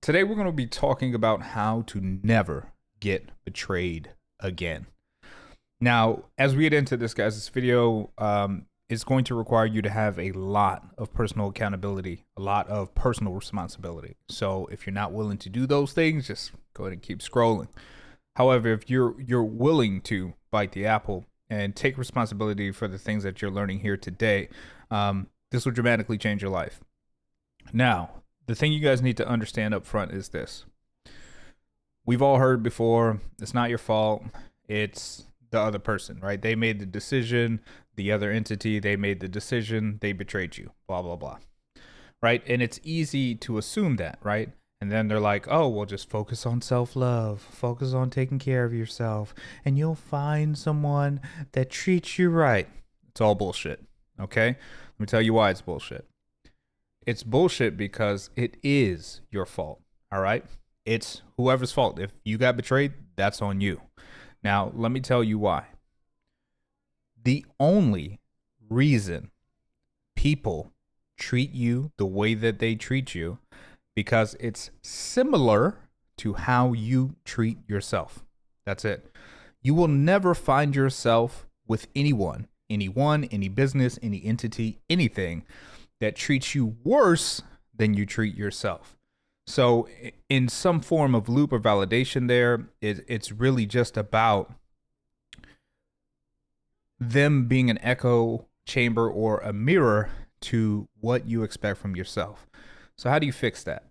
Today, we're going to be talking about how to never get betrayed again. Now, as we get into this, guys, this video is going to require you to have a lot of personal accountability, a lot of personal responsibility. So if you're not willing to do those things, just go ahead and keep scrolling. However, if you're willing to bite the apple and take responsibility for the things that you're learning here today, this will dramatically change your life. Now, the thing you guys need to understand up front is this. We've all heard before, it's not your fault, it's the other person, right? They made the decision, the other entity, they made the decision, they betrayed you, blah, blah, blah, right? And it's easy to assume that, right? And then they're like, oh, well, just focus on self-love, focus on taking care of yourself, and you'll find someone that treats you right. It's all bullshit, okay? Let me tell you why it's bullshit. It's bullshit because it is your fault, all right? It's whoever's fault. If you got betrayed, that's on you. Now, let me tell you why. The only reason people treat you the way that they treat you because it's similar to how you treat yourself. That's it. You will never find yourself with anyone, any business, any entity, anything that treats you worse than you treat yourself. So in some form of loop or validation there, it's really just about them being an echo chamber or a mirror to what you expect from yourself. So how do you fix that?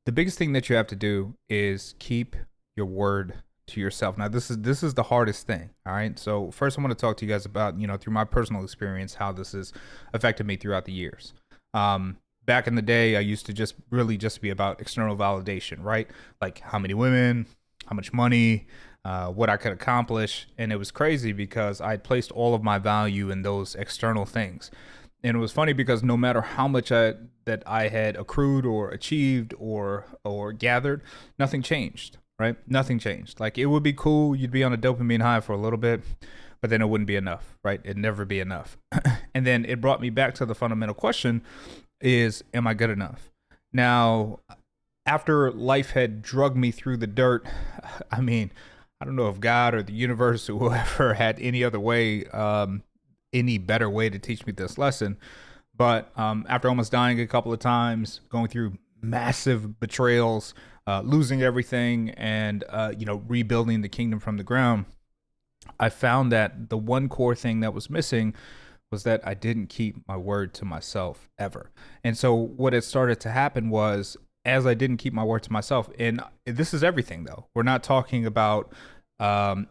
The biggest thing that you have to do is keep your word to yourself. Now, this is the hardest thing, all right? So first I want to talk to you guys about, through my personal experience, how this has affected me throughout the years. Back in the day, I used to just be about external validation, right? Like how many women, how much money, what I could accomplish. And it was crazy because I'd placed all of my value in those external things. And it was funny because no matter how much that I had accrued or achieved or gathered, nothing changed, right? Nothing changed. Like it would be cool. You'd be on a dopamine high for a little bit, but then it wouldn't be enough, right? It'd never be enough. And then it brought me back to the fundamental question is, am I good enough? Now, after life had drugged me through the dirt, I mean, I don't know if God or the universe or whoever had any other way, any better way to teach me this lesson. But after almost dying a couple of times, going through massive betrayals, losing everything, and rebuilding the kingdom from the ground, I found that the one core thing that was missing was that I didn't keep my word to myself ever. And so what had started to happen was, as I didn't keep my word to myself, and this is everything though, we're not talking about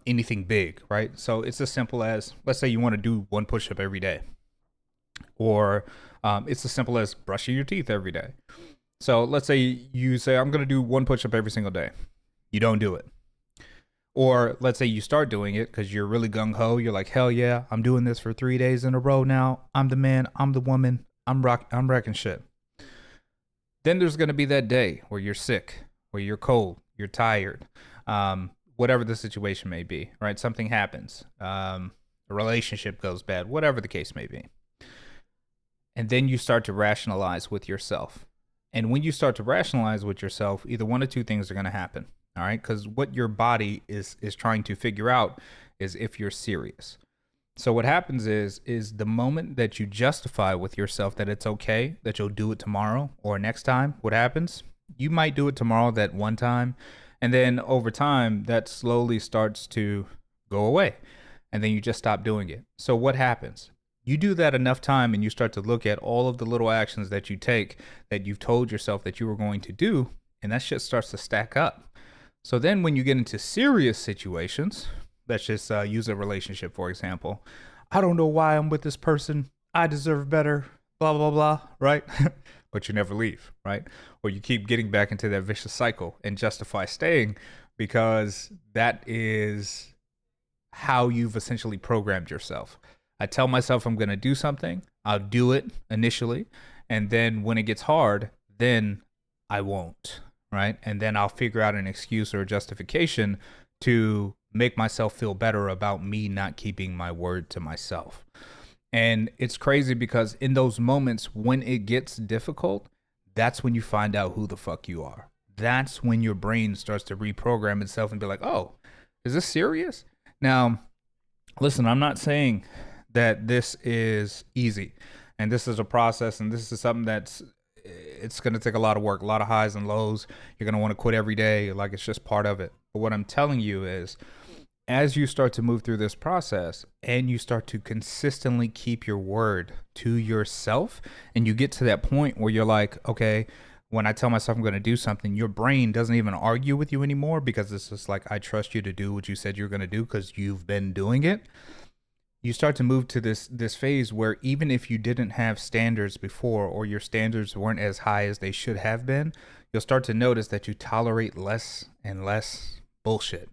anything big, right? So it's as simple as, let's say you want to do one push-up every day, or it's as simple as brushing your teeth every day. So let's say you say, I'm going to do one push-up every single day. You don't do it. Or let's say you start doing it because you're really gung-ho. You're like, hell yeah, I'm doing this for 3 days in a row now. I'm the man. I'm the woman. I'm wrecking shit. Then there's going to be that day where you're sick, where you're cold, you're tired, whatever the situation may be, right? Something happens. A relationship goes bad, whatever the case may be. And then you start to rationalize with yourself. And when you start to rationalize with yourself, either one or two things are going to happen. All right, because what your body is trying to figure out is if you're serious. So what happens is the moment that you justify with yourself that it's okay, that you'll do it tomorrow or next time, what happens? You might do it tomorrow that one time, and then over time, that slowly starts to go away, and then you just stop doing it. So what happens? You do that enough time, and you start to look at all of the little actions that you take that you've told yourself that you were going to do, and that shit starts to stack up. So then when you get into serious situations, let's just use a relationship, for example. I don't know why I'm with this person. I deserve better, blah, blah, blah, right? But you never leave, right? Or you keep getting back into that vicious cycle and justify staying because that is how you've essentially programmed yourself. I tell myself I'm going to do something. I'll do it initially. And then when it gets hard, then I won't. Right. And then I'll figure out an excuse or a justification to make myself feel better about me not keeping my word to myself. And it's crazy because in those moments when it gets difficult, that's when you find out who the fuck you are. That's when your brain starts to reprogram itself and be like, oh, is this serious? Now, listen, I'm not saying that this is easy and this is a process and this is something that's it's going to take a lot of work, a lot of highs and lows. You're going to want to quit every day like it's just part of it. But what I'm telling you is as you start to move through this process and you start to consistently keep your word to yourself and you get to that point where you're like, okay, when I tell myself I'm going to do something, your brain doesn't even argue with you anymore because it's just like, I trust you to do what you said you're going to do because you've been doing it. You start to move to this phase where even if you didn't have standards before or your standards weren't as high as they should have been, you'll start to notice that you tolerate less and less bullshit.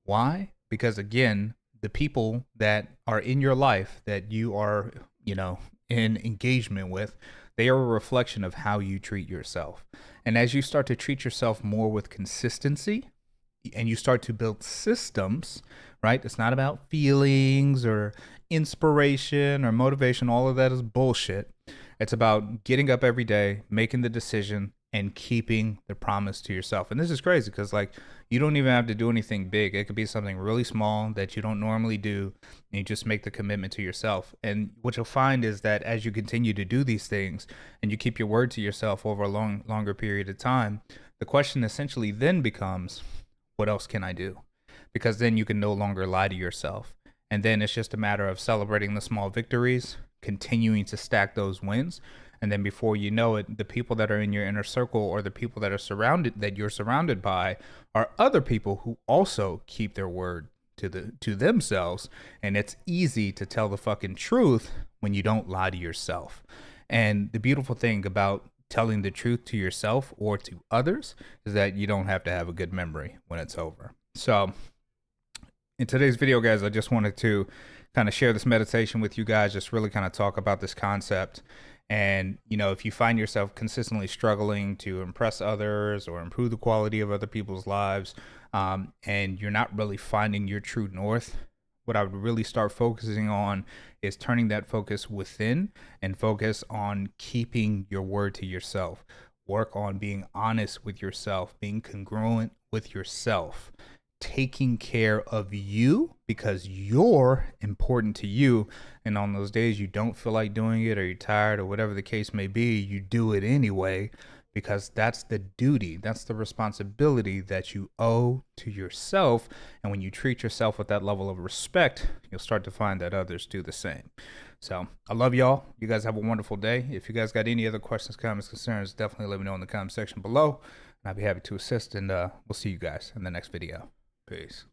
Why? Because again, the people that are in your life that you are, in engagement with, they are a reflection of how you treat yourself. And as you start to treat yourself more with consistency and you start to build systems, right? It's not about feelings or inspiration or motivation. All of that is bullshit. It's about getting up every day, making the decision, and keeping the promise to yourself. And this is crazy because, like, you don't even have to do anything big. It could be something really small that you don't normally do, and you just make the commitment to yourself. And what you'll find is that as you continue to do these things and you keep your word to yourself over a longer period of time, the question essentially then becomes, what else can I do? Because then you can no longer lie to yourself. And then it's just a matter of celebrating the small victories, continuing to stack those wins. And then before you know it, the people that are in your inner circle or the people that you're surrounded by are other people who also keep their word to themselves. And it's easy to tell the fucking truth when you don't lie to yourself. And the beautiful thing about telling the truth to yourself or to others is that you don't have to have a good memory when it's over. So in today's video, guys, I just wanted to kind of share this meditation with you guys, just really kind of talk about this concept. And, if you find yourself consistently struggling to impress others or improve the quality of other people's lives, and you're not really finding your true north, what I would really start focusing on is turning that focus within and focus on keeping your word to yourself. Work on being honest with yourself, being congruent with yourself, taking care of you because you're important to you. And on those days you don't feel like doing it or you're tired or whatever the case may be, you do it anyway because that's the duty, that's the responsibility that you owe to yourself. And when you treat yourself with that level of respect, you'll start to find that others do the same. So I love y'all. You guys have a wonderful day. If you guys got any other questions, comments, concerns, definitely let me know in the comment section below and I'll be happy to assist. And we'll see you guys in the next video. Peace.